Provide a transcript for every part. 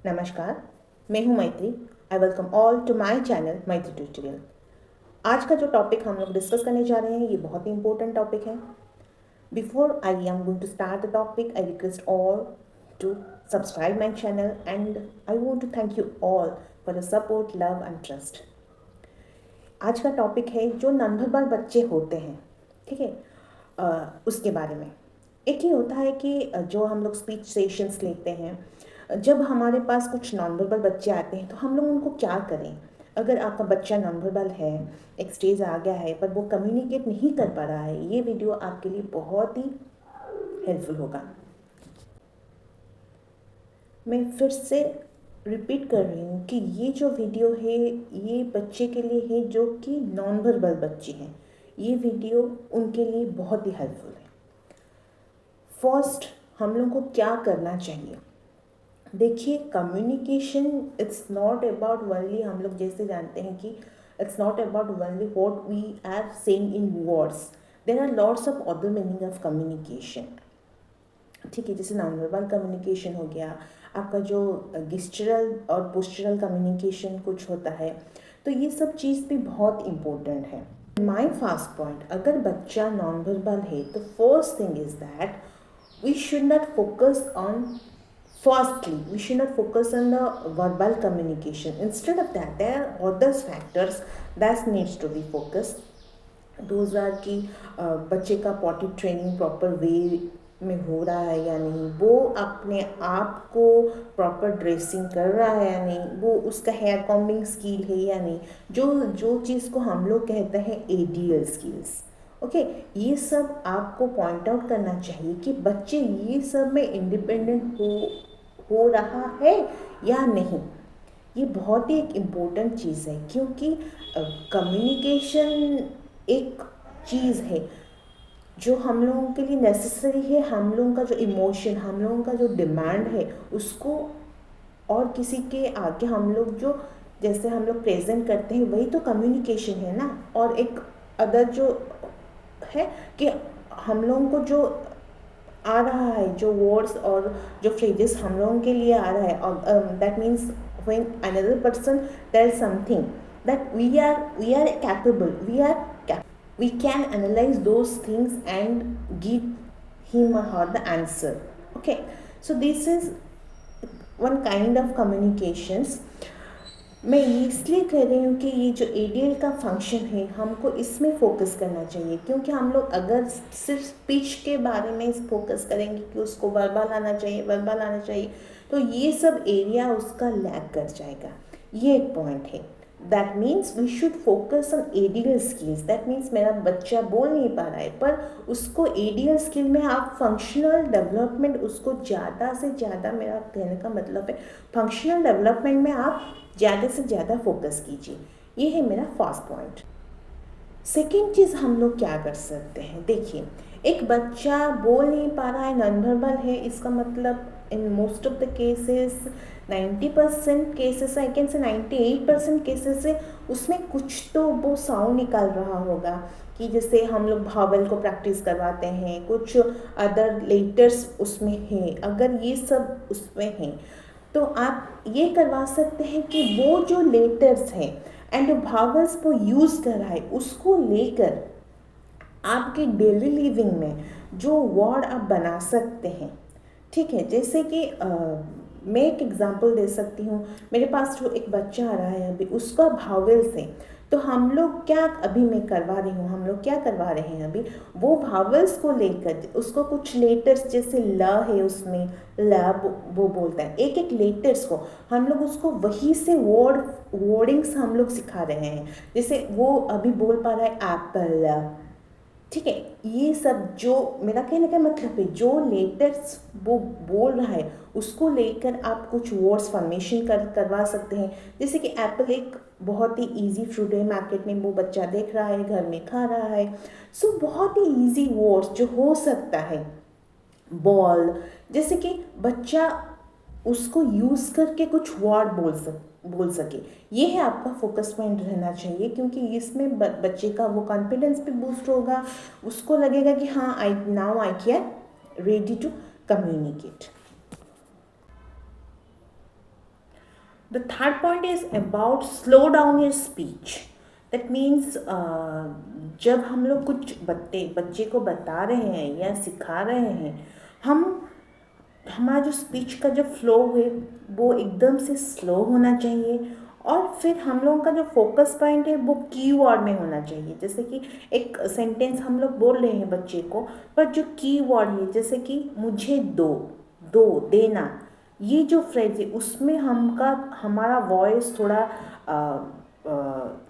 नमस्कार, मैं हूँ Maitri. I welcome all to my channel Maitri tutorial. आज का जो टॉपिक हम लोग डिस्कस करने जा रहे हैं ये बहुत ही इंपॉर्टेंट टॉपिक है। Before I am going to start the topic, I request all to subscribe my channel and I want to thank you all for the support, love and trust. आज का टॉपिक है जो non बच्चे होते हैं, ठीक है, उसके बारे में। एक ही होता है कि जो हम लोग स्पीच सेशंस लेते हैं, जब हमारे पास कुछ नॉन वर्बल बच्चे आते हैं तो हम लोग उनको क्या करें। अगर आपका बच्चा नॉन वर्बल है, एक स्टेज आ गया है पर वो कम्युनिकेट नहीं कर पा रहा है, ये वीडियो आपके लिए बहुत ही हेल्पफुल होगा। मैं फिर से रिपीट कर रही हूँ कि ये जो वीडियो है ये बच्चे के लिए है जो कि नॉन वर्बल बच्चे हैं। ये वीडियो उनके लिए बहुत ही हेल्पफुल है। फर्स्ट, हम लोग को क्या करना चाहिए। देखिए, communication it's not about only, हम लोग जैसे जानते हैं कि it's not about only what we are saying in words, there are lots of other meaning of communication. ठीक है, जैसे नॉन वर्बल कम्युनिकेशन हो गया, आपका जो गेस्चरल और पोस्चरल कम्युनिकेशन कुछ होता है, तो ये सब चीज़ भी बहुत इम्पोर्टेंट है। माई फर्स्ट पॉइंट, अगर बच्चा नॉन वर्बल है तो first thing is that we should not focus on, firstly we should not focus on the verbal communication. Instead of that, there are other factors that needs to be focused. those are कि बच्चे का potty training proper way में हो रहा है या नहीं, वो अपने आप को प्रॉपर ड्रेसिंग कर रहा है या नहीं, वो उसका हेयर कॉम्बिंग स्किल है या नहीं, जो जो चीज़ को हम लोग कहते हैं एडीएल स्किल्स। ओके, ये सब आपको पॉइंट आउट करना चाहिए कि बच्चे ये सब में इंडिपेंडेंट हो रहा है या नहीं। ये बहुत ही एक इम्पोर्टेंट चीज़ है, क्योंकि कम्युनिकेशन एक चीज़ है जो हम लोगों के लिए नेसेसरी है। हम लोगों का जो इमोशन, हम लोगों का जो डिमांड है, उसको और किसी के आगे हम लोग जो जैसे हम लोग प्रेजेंट करते हैं वही तो कम्युनिकेशन है ना। और एक अदर जो है कि हम लोगों को जो आ रहा है, जो वर्ड्स और जो फ्रेजेस हम लोगों के लिए आ रहा है, और that means when another person tell something that we are capable, we can analyze those things and give him or her the answer. Okay, so this is one kind of communications. मैं इसलिए कह रही हूँ कि ये जो ADL का function है हमको इसमें फोकस करना चाहिए, क्योंकि हम लोग अगर सिर्फ स्पीच के बारे में फोकस करेंगे कि उसको वर्बल आना चाहिए, वर्बल आना चाहिए, तो ये सब एरिया उसका लैग कर जाएगा। ये एक पॉइंट है। That means we should focus on ADL skills. That means मेरा बच्चा बोल नहीं पा रहा है पर उसको एडीएल स्किल में आप फंक्शनल डेवलपमेंट उसको ज़्यादा से ज़्यादा, मेरा कहने का मतलब है फंक्शनल डेवलपमेंट में आप ज़्यादा से ज़्यादा फोकस कीजिए। ये है मेरा फर्स्ट पॉइंट। सेकेंड चीज़ हम लोग क्या कर सकते हैं। देखिए, एक बच्चा बोल नहीं पा रहा है, नॉन वर्बल है, इसका मतलब in most of the cases 90% cases, I can say 98% cases से उसमें कुछ तो वो साउंड निकाल रहा होगा। कि जैसे हम लोग भावल को प्रैक्टिस करवाते हैं, कुछ अदर लेटर्स उसमें हैं, अगर ये सब उसमें हैं तो आप ये करवा सकते हैं कि वो जो लेटर्स हैं एंड भावल्स वो यूज़ कर रहा है उसको लेकर आपके डेली लिविंग में जो वर्ड आप बना सकते हैं। ठीक है, जैसे कि मैं एक एग्जांपल दे सकती हूँ। मेरे पास जो एक बच्चा आ रहा है अभी, उसका भावेल्स है, तो हम लोग क्या अभी मैं करवा रही हूँ, हम लोग क्या करवा रहे हैं अभी, वो भावेल्स को लेकर उसको कुछ लेटर्स जैसे ल है उसमें वो बोलता है, एक एक लेटर्स को हम लोग उसको वही से वर्डिंग्स हम लोग सिखा रहे हैं। जैसे वो अभी बोल पा रहा है एप्पल, ठीक है, ये सब जो मेरा कहने का मतलब है जो लेटर्स वो बोल रहा है उसको लेकर आप कुछ वर्ड्स फॉर्मेशन करवा सकते हैं। जैसे कि एप्पल एक बहुत ही इजी फ्रूट है, मार्केट में वो बच्चा देख रहा है, घर में खा रहा है, सो बहुत ही इजी वर्ड्स जो हो सकता है। बॉल, जैसे कि बच्चा उसको यूज़ करके कुछ वर्ड बोल सके, ये है आपका फोकस पॉइंट रहना चाहिए, क्योंकि इसमें बच्चे का वो कॉन्फिडेंस भी बूस्ट होगा, उसको लगेगा कि हाँ I can ready to communicate. The third point is about slow down your speech. That means जब हम लोग कुछ बच्चे को बता रहे हैं या सिखा रहे हैं, हम हमारा जो स्पीच का जो फ्लो है वो एकदम से स्लो होना चाहिए, और फिर हम लोगों का जो फोकस पॉइंट है वो कीवर्ड में होना चाहिए। जैसे कि एक सेंटेंस हम लोग बोल रहे हैं बच्चे को, पर जो कीवर्ड है जैसे कि मुझे दो, दो, देना, ये जो फ्रेज है उसमें हमारा वॉइस थोड़ा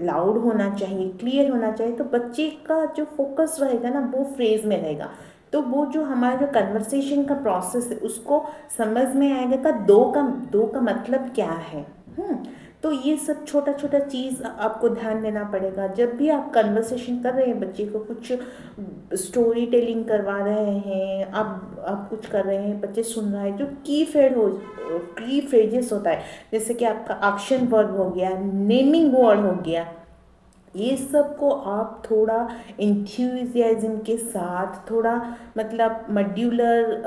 लाउड होना चाहिए, क्लियर होना चाहिए, तो बच्चे का जो फोकस रहेगा ना वो फ्रेज में रहेगा, तो वो जो हमारा जो कन्वर्सेशन का प्रोसेस है उसको समझ में आएगा का दो का मतलब क्या है। तो ये सब छोटा छोटा चीज़ आपको ध्यान देना पड़ेगा जब भी आप कन्वर्सेशन कर रहे हैं, बच्चे को कुछ स्टोरी टेलिंग करवा रहे हैं, आप कुछ कर रहे हैं, बच्चे सुन रहा है, जो की फ्रेजेस होता है, जैसे कि आपका एक्शन वर्ब हो गया, नेमिंग वर्ड हो गया, ये सब को आप थोड़ा इंथ्यूजियाज्म के साथ, थोड़ा मतलब मड्यूलर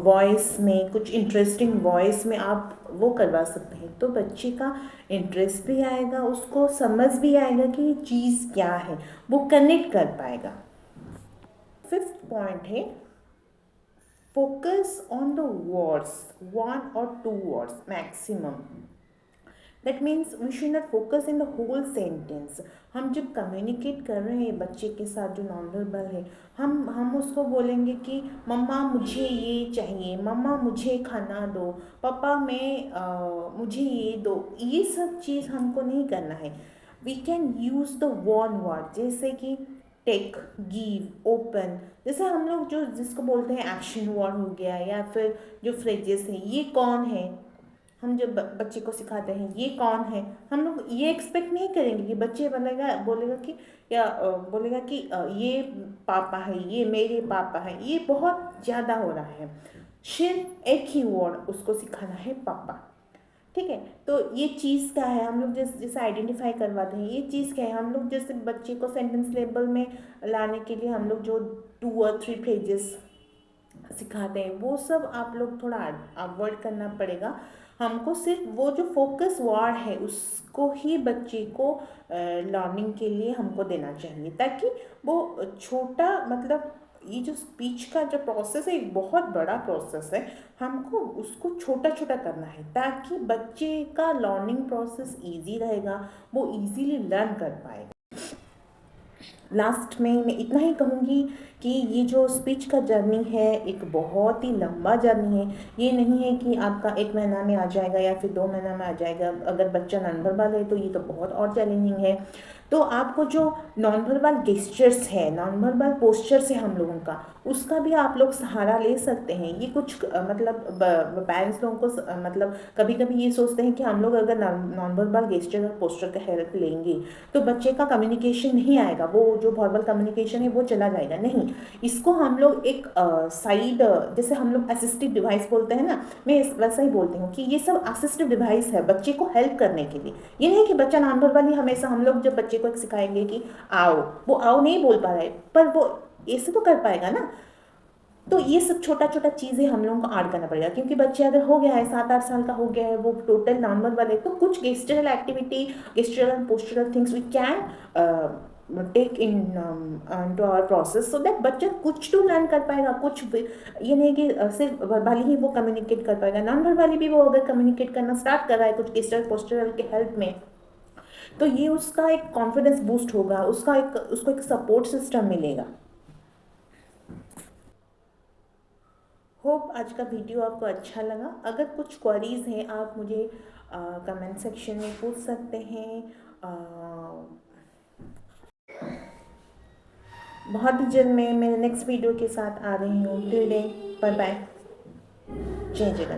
वॉइस में, कुछ इंटरेस्टिंग वॉइस में आप वो करवा सकते हैं, तो बच्चे का इंटरेस्ट भी आएगा, उसको समझ भी आएगा कि ये चीज़ क्या है, वो कनेक्ट कर पाएगा। फिफ्थ पॉइंट है focus on the words, 1 or 2 words maximum. That means we should not focus in the whole sentence. हम जब कम्युनिकेट कर रहे हैं बच्चे के साथ जो नॉन वर्बल है, हम उसको बोलेंगे कि मम्मा मुझे ये चाहिए, मम्मा मुझे खाना दो, पापा मुझे ये दो, ये सब चीज़ हमको नहीं करना है। We can use the one word, जैसे कि टेक, गिव, ओपन, जैसे हम लोग जो जिसको बोलते हैं एक्शन वर्ड हो गया, या फिर जो फ्रेजेस हैं, ये कौन है, हम जब बच्चे को सिखाते हैं ये कौन है, हम लोग ये एक्सपेक्ट नहीं करेंगे कि बच्चे बोलेगा कि या बोलेगा कि ये पापा है, ये मेरे पापा है, ये बहुत ज़्यादा हो रहा है। सिर्फ एक ही वर्ड उसको सिखाना है, पापा। ठीक है, तो ये चीज़ क्या है, हम लोग जैसे आइडेंटिफाई करवाते हैं, ये चीज़ क्या है, हम लोग जैसे बच्चे को सेंटेंस लेवल में लाने के लिए हम लोग जो 2 or 3 पेजेस सिखाते हैं, वो सब आप लोग थोड़ा अवॉइड करना पड़ेगा। हमको सिर्फ वो जो फोकस वर्ड है उसको ही बच्चे को लर्निंग के लिए हमको देना चाहिए, ताकि वो छोटा मतलब ये जो स्पीच का जो प्रोसेस है एक बहुत बड़ा प्रोसेस है, हमको उसको छोटा छोटा करना है ताकि बच्चे का लर्निंग प्रोसेस इजी रहेगा, वो इजीली लर्न कर पाएगा। लास्ट में मैं इतना ही कहूँगी कि ये जो स्पीच का जर्नी है एक बहुत ही लंबा जर्नी है। ये नहीं है कि आपका 1 महीना में आ जाएगा या फिर 2 महीना में आ जाएगा। अगर बच्चा नॉन वर्बल है तो ये तो बहुत और चैलेंजिंग है। तो आपको जो नॉन वर्बल गेस्चर्स है, नॉन वर्बल पोस्चर्स है हम लोगों का, उसका भी आप लोग सहारा ले सकते हैं। ये कुछ मतलब पेरेंट्स लोगों को मतलब कभी कभी ये सोचते हैं कि हम लोग अगर नॉन वर्बल गेस्चर और पोस्चर का हेल्प लेंगे तो बच्चे का कम्युनिकेशन नहीं आएगा, वो जो वर्बल कम्युनिकेशन है वो चला जाएगा। नहीं, इसको हम लोग एक साइड, जैसे हम लोग असिस्टिव डिवाइस बोलते हैं ना, मैं वैसा ही बोलती हूँ कि ये सब असिस्टिव डिवाइस है बच्चे को हेल्प करने के लिए। ये नहीं कि बच्चा नॉन वर्बल ही हमेशा हम लोग जब बच्चे को सिखाएंगे कि आओ, वो आओ नहीं बोल पा रहा है पर वो ऐसे तो कर पाएगा ना। तो ये सब छोटा छोटा चीज़ें हम लोगों को ऐड करना पड़ेगा, क्योंकि बच्चे अगर हो गया है 7-8 साल का हो गया है, वो टोटल नॉन वर्बल है, तो कुछ गेस्चरल activity, गेस्चरल and postural things we can take in to our process, so that बच्चा कुछ तो लर्न कर पाएगा। कुछ ये नहीं कि सिर्फ वर्बली ही वो कम्युनिकेट कर पाएगा, नॉन वर्बली भी वो अगर कम्युनिकेट करना स्टार्ट कर रहा है कुछ गेस्चरल पोस्चरल के हेल्प में, तो ये उसका एक कॉन्फिडेंस बूस्ट होगा, उसको एक सपोर्ट सिस्टम मिलेगा। होप आज का वीडियो आपको अच्छा लगा। अगर कुछ क्वेरीज हैं आप मुझे कमेंट सेक्शन में पूछ सकते हैं। बहुत ही जल्द मैं मेरे नेक्स्ट वीडियो के साथ आ रही हूँ। टिल देन बाय बाय, जय जगन्नाथ।